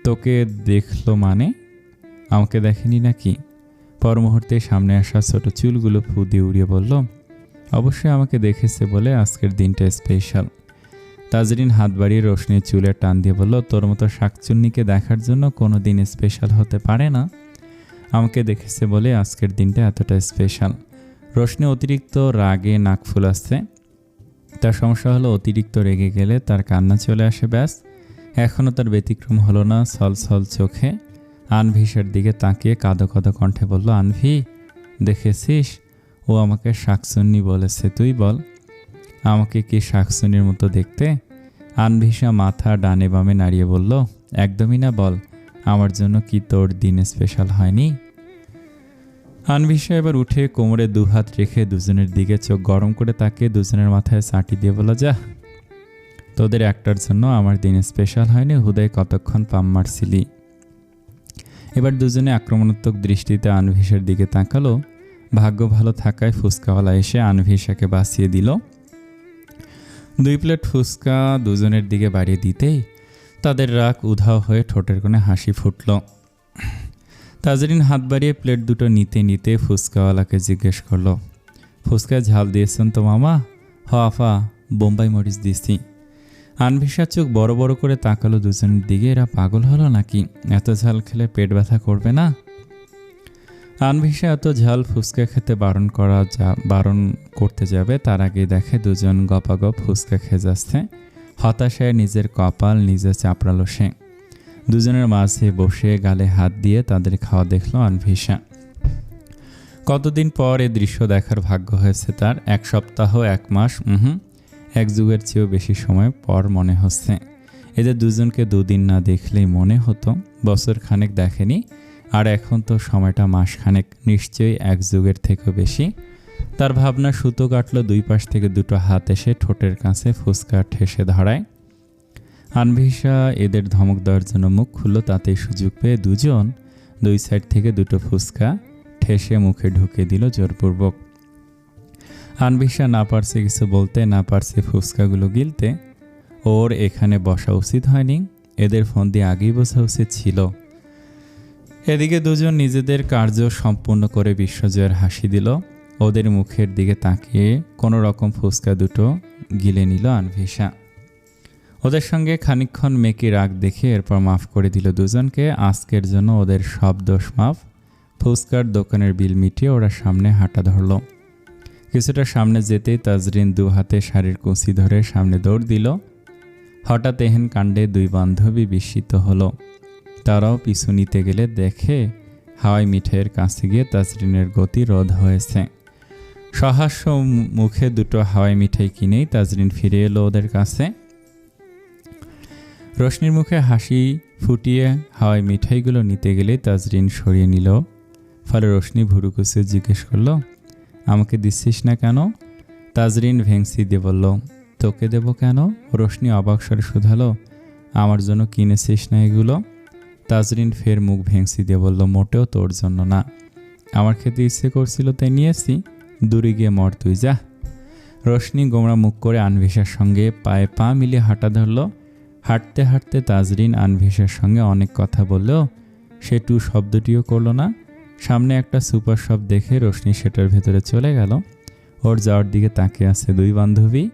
তোকে দেখলো মানে? আমাকে দেখেনি নাকি? পর মুহূর্তে সামনে আসা ছোট চুলগুলো ফু দিয়ে উড়িয়ে বলল, অবশ্যই আমাকে দেখেছে বলে আজকের দিনটা স্পেশাল। তাজরিন হাত বাড়িয়ে রোশনির চুলে টান দিয়ে বলল, তোর মতো শাকচুন্নিকে দেখার জন্য কোনো দিন স্পেশাল হতে পারে না, আমাকে দেখেছে বলে আজকের দিনটা এতটা স্পেশাল। রোশনি অতিরিক্ত রাগে নাক ফুলাচ্ছে। তার সমস্যা হলো অতিরিক্ত রেগে গেলে তার কান্না চলে আসে, ব্যাস। এখনও তার ব্যতিক্রম হলো না। ছলছল চোখে আনভিশার দিকে তাকিয়ে কাঁদো কাঁদো কণ্ঠে বলল, আনভি, দেখেছিস, ও আমাকে শাকচুন্নি বলেছে, তুই বল আমাকে কি শাকচুন্নির মতো দেখতে? আনভিশা মাথা ডানে বামে নাড়িয়ে বলল, একদমই না, বল আমার জন্য কি তোর দিন স্পেশাল হয়নি? আনভিশা এবার উঠে কোমরে দুহাত রেখে দুজনের দিকে চোখ গরম করে তাকিয়ে দুজনের মাথায় চাটি দিয়ে বলল, যা, তোদের একটার জন্য আমার দিন স্পেশাল হয়নি, হুদায় কতক্ষণ পাম মারছিলি। এবার দুজনে আক্রমণাত্মক দৃষ্টিতে আনভিশার দিকে তাকালো। ভাগ্য ভালো থাকায় ফুচকাওয়ালা এসে আনভিশাকে বাঁচিয়ে দিল। 2 প্লেট ফুচকা দুজনের দিকে বাড়িয়ে দিতেই তাদের রাগ উধাও হয়ে ঠোঁটের কোণে হাসি ফুটল। তাজরিন হাত বাড়িয়ে প্লেট দুটো নিতে নিতে ফুচকাওয়ালাকে জিজ্ঞেস করল, ফুচকায় ঝাল দিয়েছেন তো মামা? হ আফা, বোম্বাই মরিচ দিছি। আনভিশার চোখ বড় বড় করে তাকালো দুজনের দিকে। এরা পাগল হলো নাকি? এত ঝাল খেলে পেট ব্যথা করবে না? আনভিশা এত ঝাল ফুচকা খেতে বারণ করতে যাবে তার আগে দেখে দুজন গপাগপ ফুচকা খেয়ে যাচ্ছে। হতাশায় নিজের কপাল নিজে চাপড়ালো সে। দুজনের মাঝে বসে গালে হাত দিয়ে তাদের খাওয়া দেখলো আনভিশা। কতদিন পর এ দৃশ্য দেখার ভাগ্য হয়েছে তার। 1 সপ্তাহ, 1 মাস, 1 যুগের চেয়েও বেশি সময় পর মনে হচ্ছে। এদের দুজনকে 2 দিন না দেখলেই মনে হতো বছর খানেক দেখেনি, আর এখন তো সময়টা মাসখানেক, নিশ্চয়ই 1 যুগের থেকেও বেশি। তার ভাবনা সুতো কাটল। 2 পাশ থেকে দুটো হাত এসে ঠোঁটের কাছে ফুচকা ঠেসে ধরায়। আনভিশা এদের ধমক দেওয়ার জন্য মুখ খুলল, তাতেই সুযোগ পেয়ে দুজন 2 সাইড থেকে দুটো ফুচকা ঠেসে মুখে ঢুকে দিল জোরপূর্বক। আনভিশা না পারছে কিছু বলতে, না পারছে ফুচকাগুলো গিলতে। ওর এখানে বসা উচিত হয়নি, এদের ফোন দিয়ে আগেই বোঝা উচিত ছিল। এদিকে দুজন নিজেদের কার্য সম্পূর্ণ করে বিশ্বজয়ের হাসি দিল। ওদের মুখের দিকে তাকিয়ে কোনো রকম ফুচকা দুটো গিলে নিল আনভিশা। ওদের সঙ্গে খানিকক্ষণ মেকি রাগ দেখে এরপর মাফ করে দিল দুজনকে। আজকের জন্য ওদের সব দোষ মাফ। ফুচকার দোকানের বিল মিটিয়ে ওরা সামনে হাঁটা ধরল। কিছুটা সামনে যেতেই তাজরিন 2 হাতে শাড়ির কুঁচি ধরে সামনে দৌড় দিল। হঠাৎ এহেন কাণ্ডে 2 বান্ধবী বিস্মিত হলো। তারাও পিছু নিতে গেলে দেখে হাওয়াই মিঠাইয়ের কাছে গিয়ে তাজরিনের গতি রোধ হয়েছে। সহাস্য মুখে দুটো হাওয়াই মিঠাই কিনেই তাজরিন ফিরে এলো ওদের কাছে। রোশনির মুখে হাসি ফুটিয়ে হাওয়াই মিঠাইগুলো নিতে গেলে তাজরিন সরিয়ে নিল। ফলে রোশনি ভুরু কুঁচে জিজ্ঞেস করলো, আমাকে দিচ্ছিস না কেন? তাজরিন ভেংসি দিয়ে বলল, তোকে দেব কেন? রোশনি অবাক স্বরে শুধালো, আমার জন্য কিনেছিস না এগুলো? তাজরিন ফের মুখ ভেংসি দিয়ে বলল, মোটেও তোর জন্য না, আমার খেতে ইচ্ছে করছিল তাই নিয়েছি, দূরে গিয়ে মর তুই যা। রোশনি গোমরা মুখ করে আনভিশার সঙ্গে পায়ে পা মিলিয়ে হাঁটা ধরল। হাঁটতে হাঁটতে তাজরিন আনভিশার সঙ্গে অনেক কথা বললেও সে টু শব্দটিও করল না। সামনে একটা সুপার শপ দেখে রোশনি সেটার ভেতরে চলে গেল। ওর যাওয়ার দিকে তাকিয়ে আছে দুই বান্ধবী।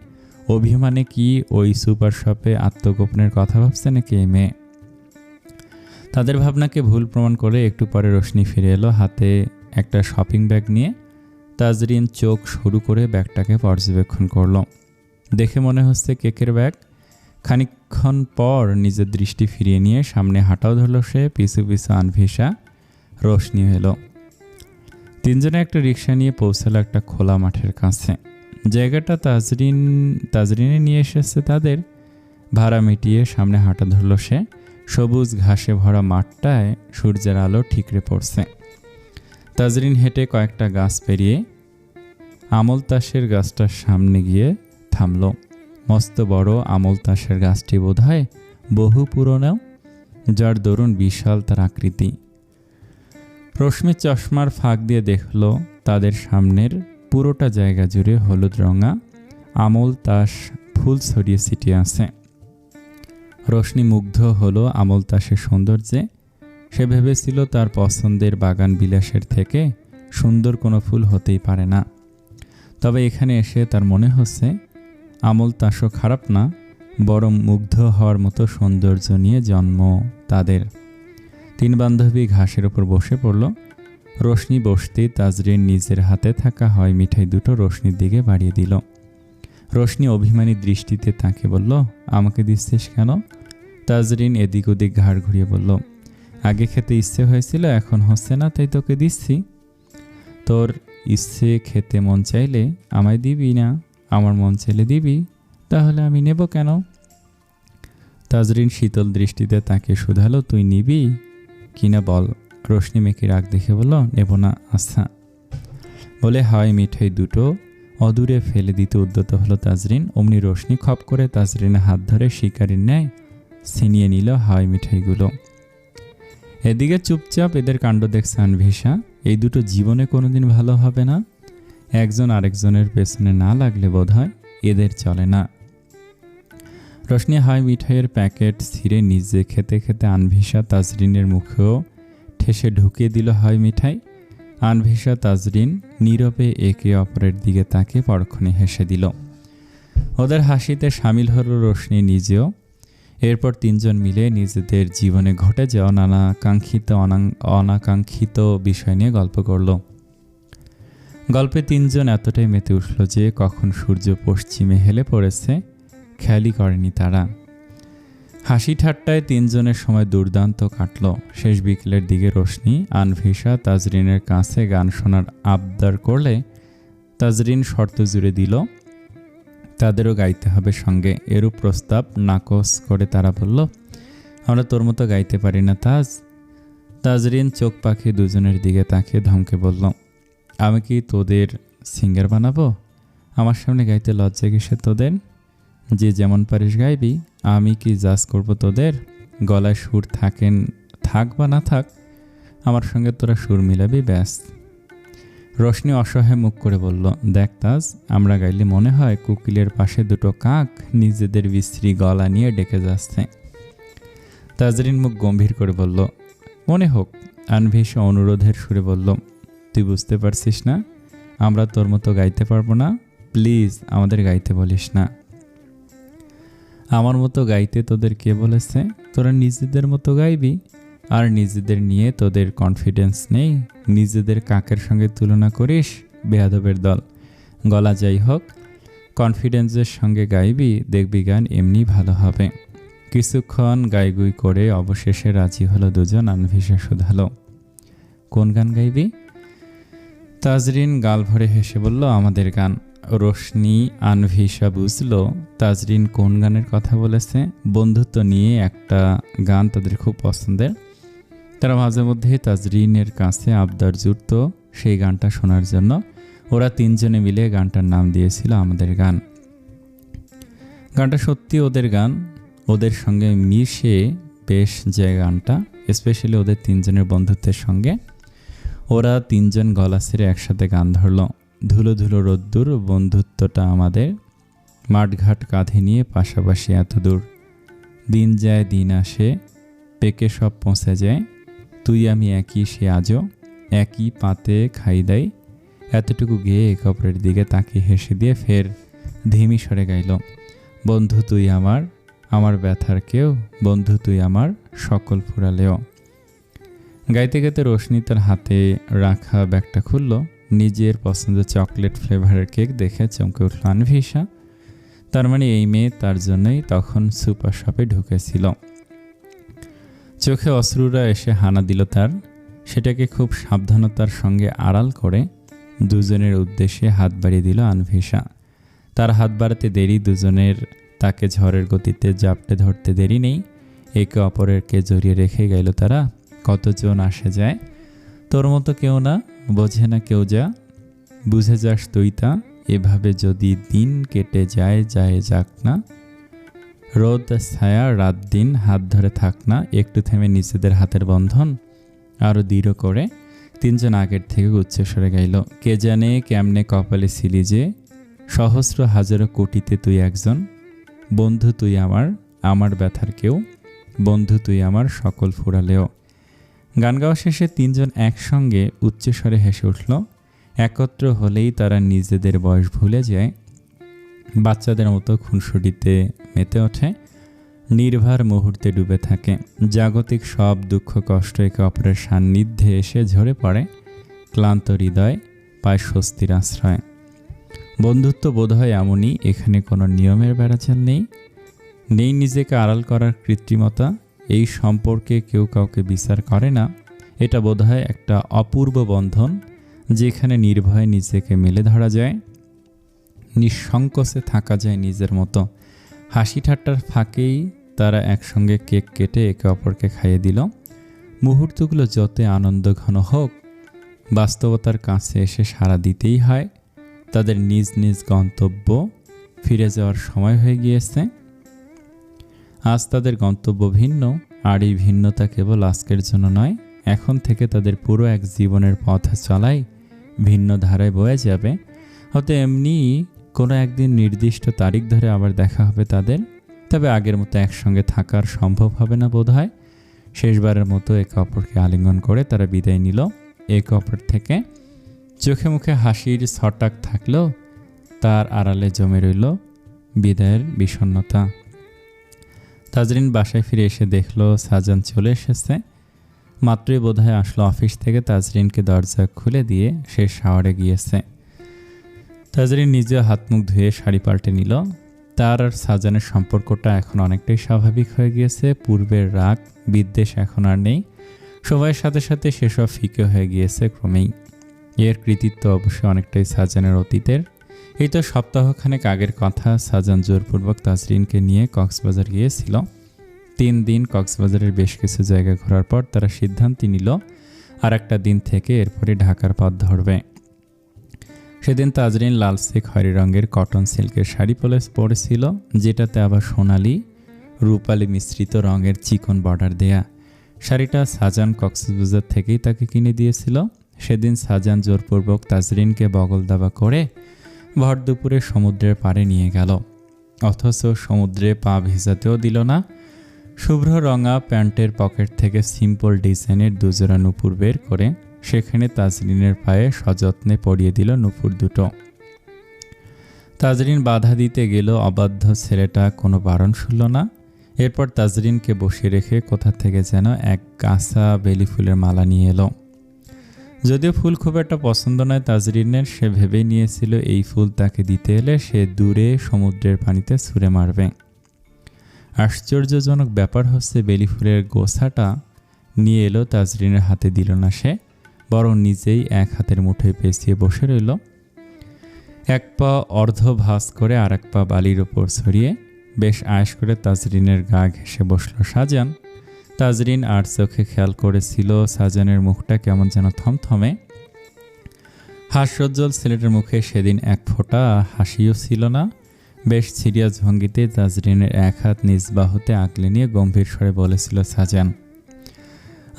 অভিমানে কি ওই সুপার শপে আত্মগোপনের কথা ভাবছে নাকি এই মেয়ে? তাদের ভাবনাকে ভুল প্রমাণ করে একটু পরে রোশনি ফিরে এলো হাতে একটা শপিং ব্যাগ নিয়ে। তাজরিন চোখ শুরু করে ব্যাগটাকে পর্যবেক্ষণ করলো। দেখে মনে হচ্ছে কেকের ব্যাগ। খানিকক্ষণ পর নিজের দৃষ্টি ফিরিয়ে নিয়ে সামনে হাঁটাও ধরল সে। পিছু পিছু আনভিশা, রোশনি এলো। তিনজনে একটা রিক্সা নিয়ে পৌঁছালো একটা খোলা মাঠের কাছে। জায়গাটা তাজরিনে নিয়ে এসেছে তাদের। ভাড়া মিটিয়ে সামনে হাঁটা ধরল সে। সবুজ ঘাসে ভরা মাঠটায় সূর্যের আলো ঠিকরে পড়ছে। তাজরিন হেঁটে কয়েকটা গাছ পেরিয়ে আমল তাসের গাছটার সামনে গিয়ে থামল। মস্ত বড় আমল তাসের গাছটি বোধহয় বহু পুরনো, যার দরুন বিশাল তার আকৃতি। রশ্মি চশমার ফাঁক দিয়ে দেখল তাদের সামনের পুরোটা জায়গা জুড়ে হলুদ রঙা আমল তাস ফুল ছড়িয়ে ছিটিয়ে আছে। রোশনি মুগ্ধ হলো আমল তাসের সৌন্দর্যে। সে ভেবেছিল তার পছন্দের বাগান বিলাসের থেকে সুন্দর কোনো ফুল হতেই পারে না। তবে এখানে এসে তার মনে হচ্ছে আমল তাসও খারাপ না, বরং মুগ্ধ হওয়ার মতো সৌন্দর্য নিয়ে জন্ম তাদের। তিন বান্ধবী ঘাসের ওপর বসে পড়ল। রোশনি বসতেই তাজরিন নিজের হাতে থাকা হয় মিঠাই দুটো রোশনির দিকে বাড়িয়ে দিল। রোশনি অভিমানী দৃষ্টিতে তাকে বলল, আমাকে দিচ্ছিস কেন? তাজরিন এদিক ওদিক ঘাড় ঘুরিয়ে বলল, আগে খেতে ইচ্ছে হয়েছিল, এখন হচ্ছে না, তাই তোকে দিচ্ছি। তোর ইচ্ছে খেতে মন চাইলে আমায় দিবি না, আমার মন চাইলে দিবি, তাহলে আমি নেব কেন? তাজরিন শীতল দৃষ্টিতে তাকে শুধালো, তুই নিবি কিনা বল। রোশনি মেয়েকে রাগ দেখে বলল, নেব না। আচ্ছা বলে হয় মিঠাই দুটো অদূরে ফেলে দিতে উদ্যত হলো তাজরিন। অমনি রোশনি খপ করে তাজরিনের হাত ধরে শিকারির ন্যায় ছিনিয়ে নিল হয় মিঠাইগুলো। এদিকে চুপচাপ এদের কাণ্ড দেখছে আনভিশা। এই দুটো জীবনে কোনোদিন ভালো হবে না। একজন আরেকজনের পেছনে না লাগলে বোধহয় এদের চলে না। রোশনি হয় মিঠাইয়ের প্যাকেট ছিঁড়ে নিজে খেতে খেতে আনভিশা তাজরিনের মুখেও ঠেসে ঢুকিয়ে দিল হয় মিঠাই। আনভিশা তাজরিন নীরবে একে অপরের দিকে তাকে পরক্ষণে হেসে দিল। ওদের হাসিতে সামিল হলো রোশনি নিজেও। এরপর তিনজন মিলে নিজেদের জীবনে ঘটে যাওয়া নানা কাঙ্ক্ষিত অনাকাঙ্ক্ষিত বিষয় নিয়ে গল্প করল। গল্পে তিনজন এতটাই মেতে উঠল যে কখন সূর্য পশ্চিমে হেলে পড়েছে খেয়ালই করেনি তারা। হাসি ঠাট্টায় তিনজনের সময় দুর্দান্ত কাটল। শেষ বিকেলের দিকে রোশনি আনভিশা তাজরিনের কাছে গান শোনার আবদার করলে তাজরিন শর্ত জুড়ে দিল তাদেরও গাইতে হবে সঙ্গে। এরূপ প্রস্তাব নাকচ করে তারা বলল, আমরা তোর মতো গাইতে পারি না তাজ। তাজরিন চোখ পাখি দুজনের দিকে তাকিয়ে ধমকে বলল, আমি কি তোদের সিঙ্গার বানাবো? আমার সামনে গাইতে লজ্জা কিসে তোদের? যে যেমন পারিস গাইবি, আমি কি জাজ করব তোদের? গলায় সুর থাক বা না থাক, আমার সঙ্গে তোরা সুর মিলাবি ব্যাস। রোশনি অসহায় মুখ করে বলল, দেখ তাজ, আমরা গাইলে মনে হয় কুকিলের পাশে দুটো কাক নিজেদের বিশ্রী গলা নিয়ে ডেকে যাচ্ছে। তাজরিন মুখ গম্ভীর করে বলল, মনে হোক। আনভিশা অনুরোধের সুরে বলল, তুই বুঝতে পারছিস না আমরা তোর মতো গাইতে পারবো না, প্লিজ আমাদের গাইতে বলিস না। আমার মতো গাইতে তোদের কে বলেছে? তোরা নিজেদের মতো গাইবি। আর নিজেদের নিয়ে তোদের কনফিডেন্স নেই? নিজেদের কাকের সঙ্গে তুলনা করিস? বেয়াদবের দল। গলা যাই হোক, কনফিডেন্সের সঙ্গে গাইবি, দেখবি গান এমনি ভালো হবে। কিছুক্ষণ গাইগুই করে অবশেষে রাজি হলো দুজন। আনভিশা শুধালো, কোন গান গাইবি? তাজরিন গাল ভরে হেসে বলল, আমাদের গান। রোশনি আনভিশা বুঝল তাজরিন কোন গানের কথা বলেছে। বন্ধুত্ব নিয়ে একটা গান তাদের খুব পছন্দের। তারা মাঝে মধ্যে তাজরিনের কাছে আবদার জুড়ত সেই গানটা শোনার জন্য। ওরা তিনজনে মিলে গানটার নাম দিয়েছিল আমাদের গান। গানটা সত্যি ওদের গান, ওদের সঙ্গে মিশে বেশ যে গানটা, স্পেশালি ওদের তিনজনের বন্ধুত্বের সঙ্গে। ওরা তিনজন গলা ছেড়ে একসাথে গান ধরল। ধুলো ধুলো রোদ্দুর, বন্ধুত্বটা আমাদের, মাঠঘাট কাঁধে নিয়ে পাশাপাশি এত দূর, দিন যায় দিন আসে, পেকে সব পৌঁছে যায়, তুই আমি একই সে আজও, একই পাতে খাই দেয়। এতটুকু গেয়ে একে অপরের দিকে তাকিয়ে হেসে দিয়ে ফের ধিমি স্বরে গাইল, বন্ধু তুই আমার, আমার ব্যথার কেউ, বন্ধু তুই আমার সকল ফুরালেও। গাইতে গাইতে রোশনি তার হাতে রাখা ব্যাগটা খুলল। নিজের পছন্দের চকলেট ফ্লেভারের কেক দেখে চমকে উঠল আনভিশা। তার মানে এই মেয়ে তার জন্যই তখন সুপার শপে ঢুকেছিল। চোখে অশ্রুরা এসে হানা দিল তার। সেটাকে খুব সাবধানতার সঙ্গে আড়াল করে দুজনের উদ্দেশ্যে হাত বাড়িয়ে দিল আনভিশা। তার হাত বাড়াতে দেরি, দুজনের তাকে ঝড়ের গতিতে জাপটে ধরতে দেরি নেই। একে অপরেরকে জড়িয়ে রেখে গেল তারা। কতজন আসে যায়, তোর মতো কেউ না, বোঝে না কেউ যা, বুঝে যাস তুই তা, এভাবে যদি দিন কেটে যায় যায় যাক না, রোদ ছায়া রাত দিন হাত ধরে থাক না, একটু থেমে নিজেদের হাতের বন্ধন আরও দৃঢ় করে তিনজন আগের থেকে উচ্চস্বরে গাইল, কে জানে কেমনে কপালে ছিলি যে, সহস্র হাজারো কোটিতে তুই একজন, বন্ধু তুই আমার, আমার ব্যথার কেউ, বন্ধু তুই আমার সকল ফুরালেও। গান গাওয়া শেষে তিনজন একসঙ্গে উচ্চস্বরে হেসে উঠল। একত্র হলেই তারা নিজেদের বয়স ভুলে যায়, বাচ্চাদের মতো খুনসুটিতে মেতে ওঠে, নির্ভার মুহূর্তে ডুবে থাকে। জাগতিক সব দুঃখ কষ্ট একে অপরের সান্নিধ্যে এসে ঝরে পড়ে, ক্লান্ত হৃদয় পায় স্বস্তির আশ্রয়। বন্ধুত্ব বোধ হয় এমনই, এখানে কোনো নিয়মের বেড়াচাল নেই, নেই নিজেকে আড়াল করার কৃত্রিমতা। এই সম্পর্কে কেউ কাউকে বিচার করে না। এটা বোধহয় একটা অপূর্ব বন্ধন, যেখানে নির্ভয়ে নিজেকে মেলে ধরা যায়, নিঃসংকোচে থাকা যায় নিজের মতো। হাসি ঠাট্টার ফাঁকেই তারা একসঙ্গে কেক কেটে একে অপরকে খাইয়ে দিল। মুহূর্তগুলো যতই আনন্দঘন হোক, বাস্তবতার কাছে এসে সাড়া দিতেই হয়। তাদের নিজ নিজ গন্তব্য ফিরে যাওয়ার সময় হয়ে গিয়েছে। আজ তাদের গন্তব্য ভিন্ন, আর এই ভিন্নতা কেবল আজকের জন্য নয়, এখন থেকে তাদের পুরো এক জীবনের পথ চলাই ভিন্ন ধারায় বয়ে যাবে। হয়তো এমনি কোনো একদিন নির্দিষ্ট তারিখ ধরে আবার দেখা হবে তাদের, তবে আগের মতো একসঙ্গে থাকার সম্ভব হবে না বোধ হয়। শেষবারের মতো একে অপরকে আলিঙ্গন করে তারা বিদায় নিল একে অপর থেকে। চোখে মুখে হাসির ছটাক থাকলেও তার আড়ালে জমে রইল বিদায়ের বিষণ্ণতা। তাজরিন বাসায় ফিরে এসে দেখল সাজান চলে এসেছে। মাত্রই বোধহয় আসলো অফিস থেকে। তাজরিনকে দরজা খুলে দিয়ে সে শাওয়ারে গিয়েছে। তাজরিন নিজে হাত মুখ ধুয়ে শাড়ি পাল্টে নিল। তার আর সাজানের সম্পর্কটা এখন অনেকটাই স্বাভাবিক হয়ে গিয়েছে। পূর্বের রাগ বিদ্বেষ এখন আর নেই। সময়ের সাথে সাথে সেসব ফিকে হয়ে গিয়েছে ক্রমেই। এর কৃতিত্ব অবশ্যই অনেকটাই সাজানের অতীতের। এই তো সপ্তাহখানেক আগের কথা। সাজান জোরপূর্বক তাজরিনকে নিয়ে কক্সবাজার গিয়েছিল। 3 দিন কক্সবাজারের বেশ কিছু জায়গা ঘোরার পর তারা সিদ্ধান্ত নিল আর একটা দিন থেকে এরপরে ঢাকার পথ ধরবে। সেদিন তাজরিন লালচে খয়েরি রঙের কটন সিল্কের শাড়ি পরেছিল, যেটাতে আবার সোনালি রূপালি মিশ্রিত রঙের চিকন বর্ডার দেয়া। শাড়িটা সাজান কক্সবাজার থেকেই তাকে কিনে দিয়েছিল। সেদিন সাজান জোরপূর্বক তাজরিনকে বগল দাবা করে ভর দুপুরে সমুদ্রের পাড়ে নিয়ে গেল, অথচ সমুদ্রে পা ভেজাতেও দিল না। শুভ্র রঙা প্যান্টের পকেট থেকে সিম্পল ডিজাইনের দুজোড়া নুপুর বের করে সেখানে তাজরিনের পায়ে সযত্নে পরিয়ে দিল নুপুর দুটো। তাজরিন বাধা দিতে গেল, অবাধ্য ছেলেটা কোনো বারণ শুনল না। এরপর তাজরিনকে বসিয়ে রেখে কোথা থেকে যেন এক কাঁচা বেলি ফুলের মালা নিয়ে এলো। যদিও ফুল খুব একটা পছন্দ নয় তাজরিনের, সে ভেবেই নিয়েছিল এই ফুল তাকে দিতে এলে সে দূরে সমুদ্রের পানিতে ছুঁড়ে মারবে। আশ্চর্যজনক ব্যাপার হচ্ছে, বেলি ফুলের গোছাটা নিয়ে এলো, তাজরিনের হাতে দিল না সে, বরং নিজেই এক হাতের মুঠোয় পেঁচিয়ে বসে রইল। এক পা অর্ধ ভাঁজ করে আর এক পা বালির ওপর ছড়িয়ে বেশ আয়েশ করে তাজরিনের গা ঘেঁষে বসল সাজান। তাজরিন আর চোখে খেয়াল করেছিল সাজানের মুখটা কেমন যেন থমথমে। হাস্যোজ্জ্বল ছেলেটার মুখে সেদিন এক ফোঁটা হাসিও ছিল না। বেশ সিরিয়াস ভঙ্গিতে তাজরিনের এক হাত নিজ বাহুতে আঁকলে নিয়ে গম্ভীর স্বরে বলেছিল সাজান,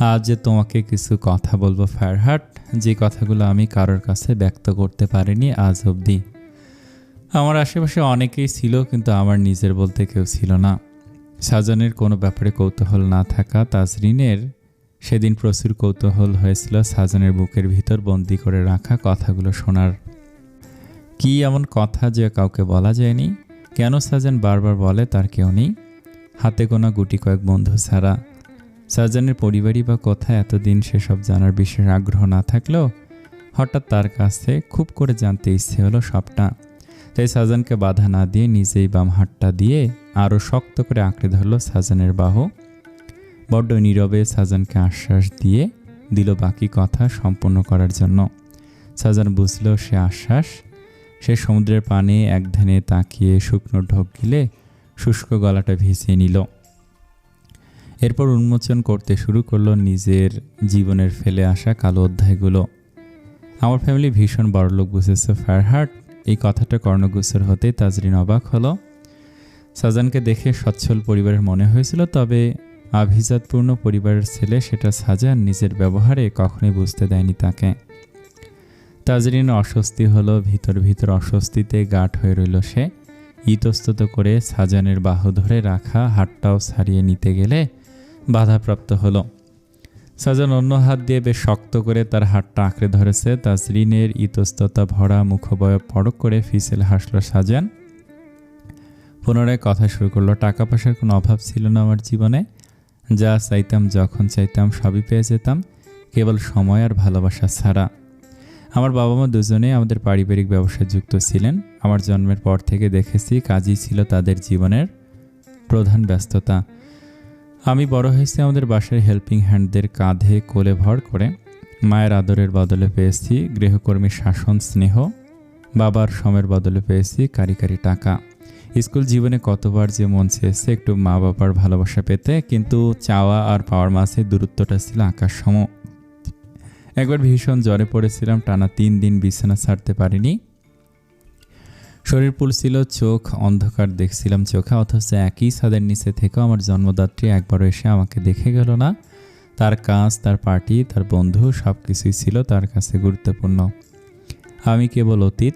আজ যে তোমাকে কিছু কথা বলবো ফারহাট, যে কথাগুলো আমি কারোর কাছে ব্যক্ত করতে পারিনি আজ অবধি। আমার আশেপাশে অনেকেই ছিল, কিন্তু আমার নিজের বলতে কেউ ছিল না। সাজানের কোনো ব্যাপারে কৌতূহল না থাকা তাজরিনের সেদিন প্রচুর কৌতূহল হয়েছিল সাজানের বুকের ভিতর বন্দি করে রাখা কথাগুলো শোনার। কি এমন কথা যে কাউকে বলা যায়নি? কেন সাজান বারবার বলে তার কেউ নেই, হাতে গোনা গুটি কয়েক বন্ধু ছাড়া? সাজানের পরিবারই বা কোথায়? এতদিন সেসব জানার বিশেষ আগ্রহ না থাকলেও হঠাৎ তার কাছে খুব করে জানতে ইচ্ছে হলো সবটা। তাই সাজানকে বাধা না দিয়ে নিজেই বাম হাতটা দিয়ে আরও শক্ত করে আঁকড়ে ধরল সাজানের বাহু। বড্ড নীরবে সাজানকে আশ্বাস দিয়ে দিল বাকি কথা সম্পূর্ণ করার জন্য। সাজান বুঝল সে আশ্বাস। সে সমুদ্রের পানে এক ধ্যানে তাকিয়ে শুকনো ঢোক গিলে শুষ্ক গলাটা ভিজিয়ে নিল। এরপর উন্মোচন করতে শুরু করলো নিজের জীবনের ফেলে আসা কালো অধ্যায়গুলো। আমার ফ্যামিলি ভীষণ বড়লোক বুঝেছে ফারহাট। এই কথাটা কর্ণগোচর হতে তাজরিন অবাক হলো। সাজানকে দেখে সচ্ছল পরিবারের মনে হয়েছিল, তবে আভিজাতপূর্ণ পরিবারের ছেলে সেটা সাজান নিজের ব্যবহারে কখনোই বুঝতে দেয়নি তাকে। তাজরিন অস্বস্তি হলো, ভিতর ভিতর অস্বস্তিতে গাঢ় হয়ে রইল সে। ইতস্তত করে সাজানের বাহু ধরে রাখা হাতটাও ছাড়িয়ে নিতে গেলে বাধাপ্রাপ্ত হলো। সাজান অন্য হাত দিয়ে বেশ শক্ত করে তার হাতটা আঁকড়ে ধরেছে। তাজরিনের ইতস্ততা ভরা মুখবয়ব পরক করে ফিসেল হাসল সাজান। পুনরায় কথা শুরু করলো। টাকা পয়সার কোনো অভাব ছিল না আমার জীবনে। যা চাইতাম যখন চাইতাম সবই পেয়ে যেতাম, কেবল সময় আর ভালোবাসা ছাড়া। আমার বাবা মা দুজনেই আমাদের পারিবারিক ব্যবসায় যুক্ত ছিলেন। আমার জন্মের পর থেকে দেখেছি কাজই ছিল তাদের জীবনের প্রধান ব্যস্ততা। আমি বড় হয়েছি আমাদের বাসার হেল্পিং হ্যান্ডদের কাঁধে কোলে ভর করে। মায়ের আদরের বদলে পেয়েছি গৃহকর্মীর শাসন স্নেহ, বাবার শ্রমের বদলে পেয়েছি কারি কারি টাকা। স্কুল জীবনে কতবার যে মন চেয়েছে একটু মা বাবার ভালোবাসা পেতে, কিন্তু চাওয়া আর পাওয়ার মাঝে দূরত্বটা ছিল আকাশ সম। একবার ভীষণ জ্বরে পড়েছিলাম, টানা 3 দিন বিছানা ছাড়তে পারিনি। শরীর ফুলছিল, চোখ অন্ধকার দেখছিলাম চোখে, অথচ একই ছাদের নিচে থেকেও আমার জন্মদাত্রী একবারও এসে আমাকে দেখে গেল না। তার কাজ, তার পার্টি, তার বন্ধু সব কিছুই ছিল তার কাছে গুরুত্বপূর্ণ। আমি কেবল অতীত।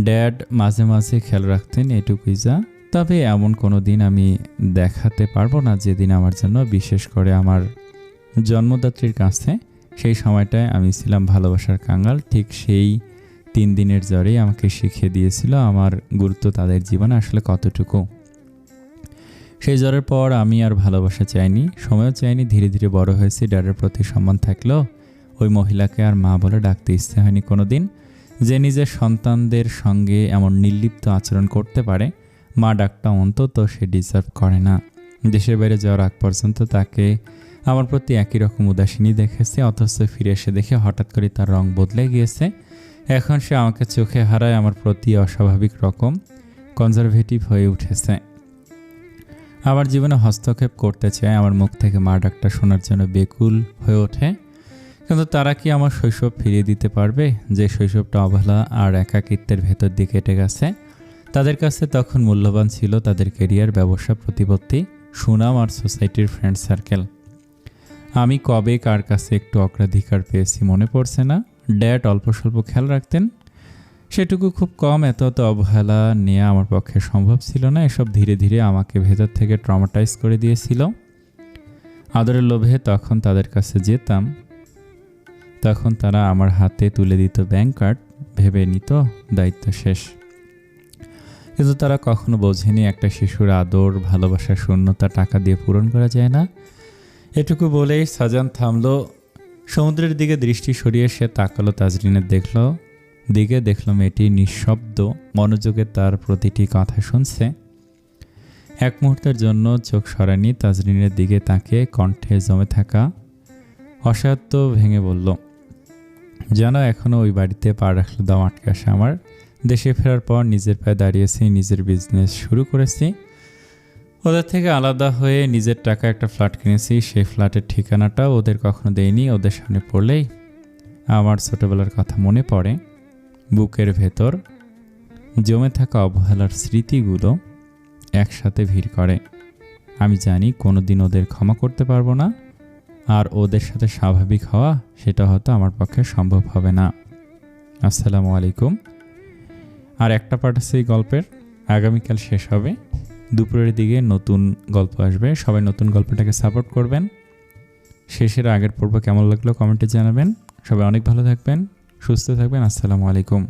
ড্যাড মাঝে মাঝে খেয়াল রাখতেন, এটুকুই যা। তবে এমন কোনো দিন আমি দেখাতে পারবো না যেদিন আমার জন্য, বিশেষ করে আমার জন্মদাত্রীর কাছে। সেই সময়টায় আমি ছিলাম ভালোবাসার কাঙ্গাল। ঠিক সেই 3 দিনের জ্বরেই আমাকে শিখিয়ে দিয়েছিল আমার গুরুত্ব তাদের জীবনে আসলে কতটুকু। সেই জ্বরের পর আমি আর ভালোবাসা চাইনি, সময়ও চাইনি। ধীরে ধীরে বড় হয়েছি। ড্যাডের প্রতি সম্মান থাকলেও ওই মহিলাকে আর মা বলে ডাকতে ইচ্ছে হয়নি কোনো দিন। যে নিজের সন্তানদের সঙ্গে এমন নির্লিপ্ত আচরণ করতে পারে, মা ডাকটা অন্তত সে ডিজার্ভ করে না। দেশের বাইরে যাওয়ার আগ পর্যন্ত তাকে আমার প্রতি একই রকম উদাসীনী দেখেছে, অথচ ফিরে এসে দেখে হঠাৎ করে তার রং বদলে গিয়েছে। এখন সে আমাকে চোখে হারায়, আমার প্রতি অস্বাভাবিক রকম কনজারভেটিভ হয়ে উঠেছে। আমার জীবনে হস্তক্ষেপ করতে চায়, আমার মুখ থেকে মা ডাকটা শোনার জন্য বেকুল হয়ে ওঠে। কিন্তু তারা কি আমার শৈশব ফিরিয়ে দিতে পারবে, যে শৈশবটা অবহেলা আর একাকিত্বের ভেতর দিয়ে কেটে গেছে? তাদের কাছে তখন মূল্যবান ছিল তাদের কেরিয়ার, ব্যবসা, প্রতিপত্তি, সুনাম আর সোসাইটির ফ্রেন্ড সার্কেল। আমি কবে কার কাছে একটু অগ্রাধিকার পেয়েছি মনে পড়ছে না। ড্যাড অল্প স্বল্প খেয়াল রাখতেন, সেটুকু খুব কম। এত অবহেলা নেওয়া আমার পক্ষে সম্ভব ছিল না। এসব ধীরে ধীরে আমাকে ভেতর থেকে ট্রমাটাইজ করে দিয়েছিল। আদরের লোভে তখন তাদের কাছে যেতাম, তখন তারা আমার হাতে তুলে দিত ব্যাংক কার্ড, ভেবে নিত দায়িত্ব শেষ। কিন্তু তারা কখনো বোঝেনি একটা শিশুর আদর, ভালোবাসার শূন্যতা টাকা দিয়ে পূরণ করা যায় না। এটুকু বলেই সাজান থামলো। সমুদ্রের দিকে দৃষ্টি সরিয়ে সে তাকালো তাজরিনের দেখল মেয়েটি নিঃশব্দ মনোযোগে তার প্রতিটি কথা শুনছে। এক মুহূর্তের জন্য চোখ সরায়নি তাজরিনের দিকে, তাকে কণ্ঠে জমে থাকা অসহায়ত্ব ভেঙে বলল, যেন এখনও ওই বাড়িতে পা রাখলে দাম আটকে আসে আমার। দেশে ফেরার পর নিজের পায়ে দাঁড়িয়েছি, নিজের বিজনেস শুরু করেছি। ওদের থেকে আলাদা হয়ে নিজের টাকা একটা ফ্ল্যাট কিনেছি। সেই ফ্ল্যাটের ঠিকানাটাও ওদের কখনো দেয়নি। ওদের সামনে পড়লেই আমার ছোটবেলার কথা মনে পড়ে। বুকের ভেতর জমে থাকা অবহেলার স্মৃতিগুলো একসাথে ভিড় করে। আমি জানি কোনোদিন ওদের ক্ষমা করতে পারবো না। আর ওদের সাথে স্বাভাবিক হওয়া সেটা হয়তো আমার পক্ষে সম্ভব হবে না। আসসালামু আলাইকুম। আর একটা পার্ট আছে এই গল্পের, আগামীকাল শেষ হবে, দুপুরের দিকে নতুন গল্প আসবে। সবাই নতুন গল্পটাকে সাপোর্ট করবেন। শেষের আগের পর্ব কেমন লাগলো কমেন্টে জানাবেন। সবাই অনেক ভালো থাকবেন, সুস্থ থাকবেন। আসসালামু আলাইকুম।